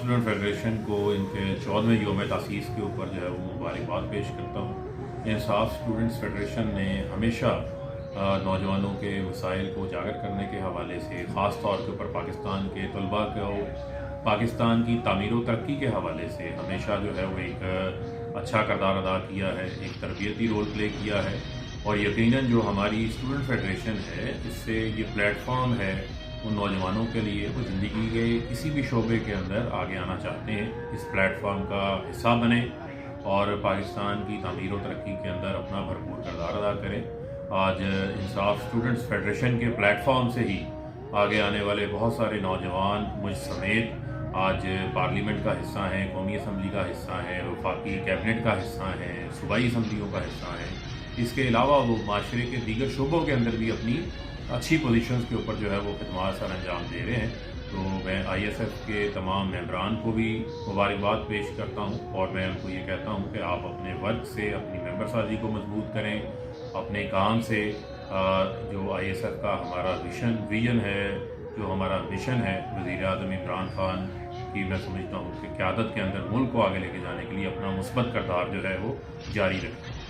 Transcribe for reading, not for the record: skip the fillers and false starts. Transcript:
Student federation को इनके 14वें योम तासीस के ऊपर जो है वो मुबारकबाद पेश करता हूँ। इंसाफ स्टूडेंट्स फेडरेशन ने हमेशा नौजवानों के वसाइल को उजागर करने के हवाले से ख़ास तौर के ऊपर पाकिस्तान के तलबा को पाकिस्तान की तामीर व तरक्की के हवाले से हमेशा जो है वो एक अच्छा किरदार अदा किया है, एक तरबियती रोल प्ले किया है। और यकीनन जो हमारी स्टूडेंट फेडरेशन है, इससे ये प्लेटफॉर्म है उन नौजवानों के लिए वो ज़िंदगी के किसी भी शोबे के अंदर आगे आना चाहते हैं, इस प्लेटफॉर्म का हिस्सा बने और पाकिस्तान की तामीर व तरक्की के अंदर अपना भरपूर किरदार अदा करें। आज इंसाफ स्टूडेंट्स फेडरेशन के प्लेटफॉर्म से ही आगे आने वाले बहुत सारे नौजवान मुझ समेत आज पार्लियामेंट का हिस्सा हैं, कौमी असम्बली का हिस्सा हैं, वफाकी कैबिनेट का हिस्सा हैं, सूबाई असम्बलियों का हिस्सा हैं। इसके अलावा वो माशरे के दीगर शोबों के अंदर भी अपनी अच्छी पोजीशंस के ऊपर जो है वो खिदमत सर अंजाम दे रहे हैं। तो मैं ISF के तमाम मेंबरान को भी मुबारकबाद पेश करता हूं और मैं उनको ये कहता हूं कि आप अपने वर्क से अपनी मेंबर साजी को मजबूत करें, अपने काम से जो ISF का हमारा विजन है, जो हमारा मिशन है वज़ीर-ए-आज़म इमरान खान की, मैं समझता हूँ कि क़यादत के अंदर मुल्क को आगे लेके जाने के लिए अपना मुस्बत किरदार जो है वो जारी रखें।